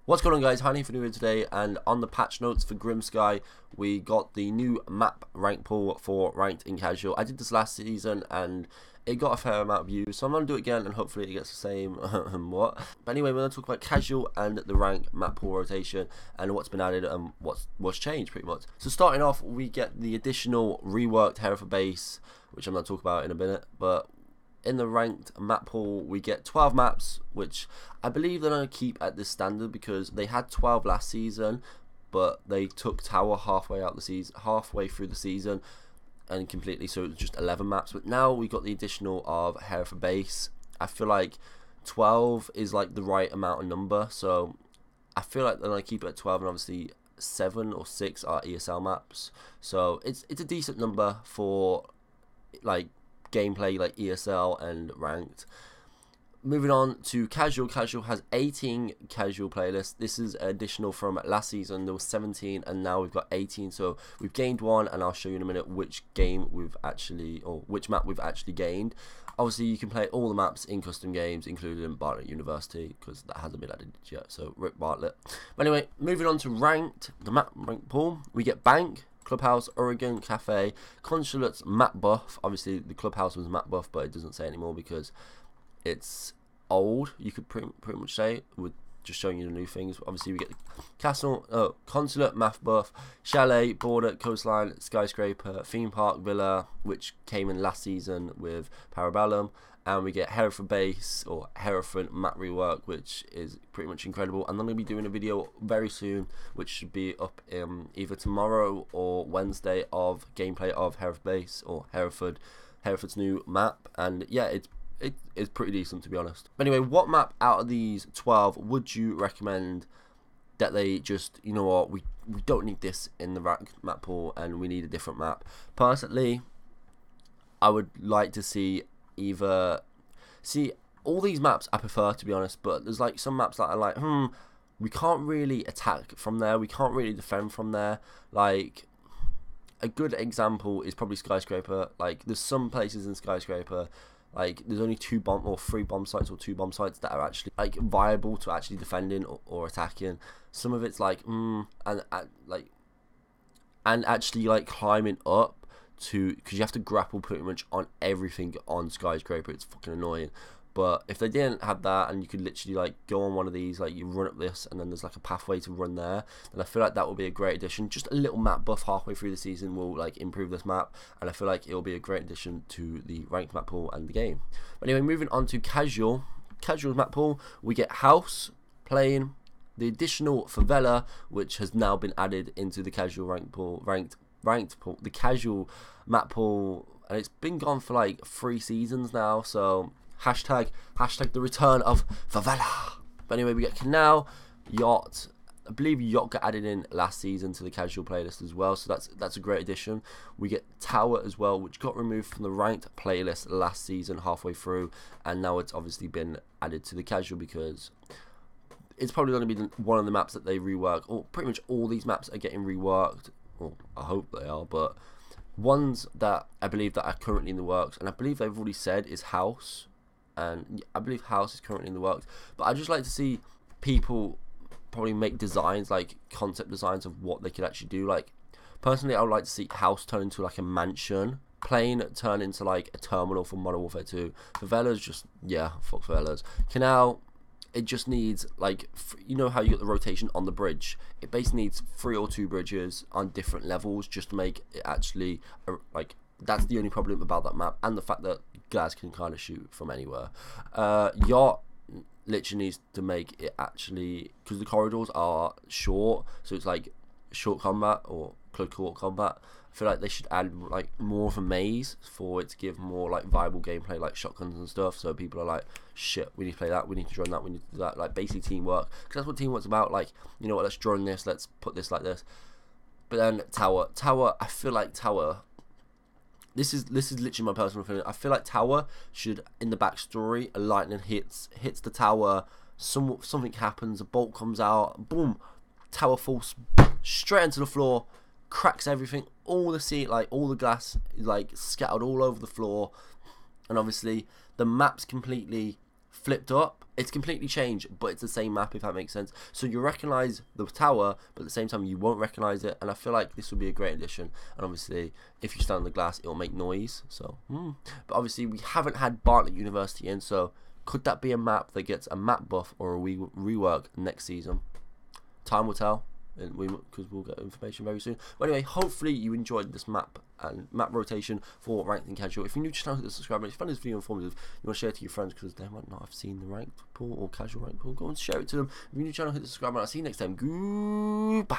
What's going on, guys? Hereford here today, and on the patch notes for Grim Sky, we got the new map rank pool for ranked in casual. I did this last season and it got a fair amount of views, so I'm going to do it again and hopefully it gets the same But anyway, we're going to talk about casual and the rank map pool rotation and what's been added and what's changed pretty much. So starting off, we get the additional reworked Hereford base, which I'm going to talk about in a minute, but in the ranked map pool, we get 12 maps, which I believe they're going to keep at this standard because they had 12 last season, but they took Tower halfway through the season, and completely, so it was just 11 maps. But now we got the additional of Hereford base. I feel like 12 is like the right amount of number, so I feel like they're going to keep it at 12, and obviously 7 or 6 are ESL maps, so it's a decent number for like gameplay like ESL and ranked. Moving on to casual. Casual has 18 casual playlists. This is additional from last season. There was 17 and now we've got 18, so we've gained one, and I'll show you in a minute which map we've actually gained. Obviously you can play all the maps in custom games, including Bartlett University, because that hasn't been added yet, so rip Bartlett. But anyway, moving on to ranked, the map rank pool, we get Bank, Clubhouse, Oregon, Cafe, Consulate's map buff. Obviously the Clubhouse was map buff, but it doesn't say anymore because it's old, you could pretty much say, with just showing you the new things. Obviously we get the Castle, Consulate, map buff, Chalet, Border, Coastline, Skyscraper, Theme Park, Villa, which came in last season with Parabellum, and we get Hereford base, or Hereford map rework, which is pretty much incredible. And I'm going to be doing a video very soon, which should be up either tomorrow or Wednesday, of gameplay of Hereford base, or Hereford's new map. And yeah, it's pretty decent, to be honest. But anyway, what map out of these 12 would you recommend that they just, you know what, we don't need this in the ranked map pool and we need a different map? Personally, I would like to see all these maps I prefer, to be honest, but there's like some maps that I like, we can't really attack from there, we can't really defend from there. Like, a good example is probably Skyscraper. Like, there's some places in Skyscraper, like there's only 2 or 3 bomb sites, or 2 bomb sites that are actually like viable to actually defending or attacking. Some of it's like and actually like climbing up to, because you have to grapple pretty much on everything on Skyscraper. It's fucking annoying. But if they didn't have that, and you could literally like go on one of these, like you run up this and then there's like a pathway to run there, then I feel like that would be a great addition. Just a little map buff halfway through the season will like improve this map, and I feel like it will be a great addition to the ranked map pool and the game. But anyway, moving on to casual's map pool, we get House, Plane, the additional Favela, which has now been added into the casual ranked pool, the casual map pool, and it's been gone for like 3 seasons now, so hashtag the return of Favela. But anyway, we get Canal, Yacht. I believe Yacht got added in last season to the casual playlist as well, so that's a great addition. We get Tower as well, which got removed from the ranked playlist last season halfway through, and now it's obviously been added to the casual because it's probably going to be one of the maps that they rework. Or pretty much all these maps are getting reworked. Well, I hope they are, but ones that I believe that are currently in the works, and I believe they've already said, is House. And I believe House is currently in the works. But I'd just like to see people probably make designs, like concept designs of what they could actually do. Like, personally, I would like to see House turn into like a mansion. Plane turn into like a terminal for Modern Warfare 2. Favelas, just, yeah, fuck Favelas. Canal, it just needs, like, you know how you get the rotation on the bridge? It basically needs 3 or 2 bridges on different levels just to make it actually, like, that's the only problem about that map, and the fact that Gaz can kind of shoot from anywhere. Yacht literally needs to make it actually, because the corridors are short, so it's like short combat or close quarter combat. I feel like they should add like more of a maze for it to give more like viable gameplay, like shotguns and stuff, so people are like, shit, we need to play that, we need to join that, we need to do that, like basically teamwork, because that's what teamwork's about. Like, you know what, let's join this, let's put this like this. But then Tower, I feel like Tower, This is literally my personal opinion. I feel like Tower should, in the backstory, a lightning hits the tower, something happens, a bolt comes out, boom, Tower falls straight into the floor, cracks everything, all the glass is like scattered all over the floor, and obviously the map's completely flipped up. It's completely changed, but it's the same map, if that makes sense. So you recognize the tower, but at the same time you won't recognize it. And I feel like this would be a great addition. And obviously, if you stand on the glass, it will make noise. So, but obviously we haven't had Bartlett University in. So could that be a map that gets a map buff or a rework next season? Time will tell. Because we'll get information very soon. But anyway, hopefully you enjoyed this map and map rotation for ranked and casual. If you're new to the channel, hit the subscribe button. If you find this video informative, you want to share it to your friends because they might not have seen the ranked pool or casual ranked pool, go and share it to them. If you're new to the channel, hit the subscribe button. I'll see you next time. Goodbye.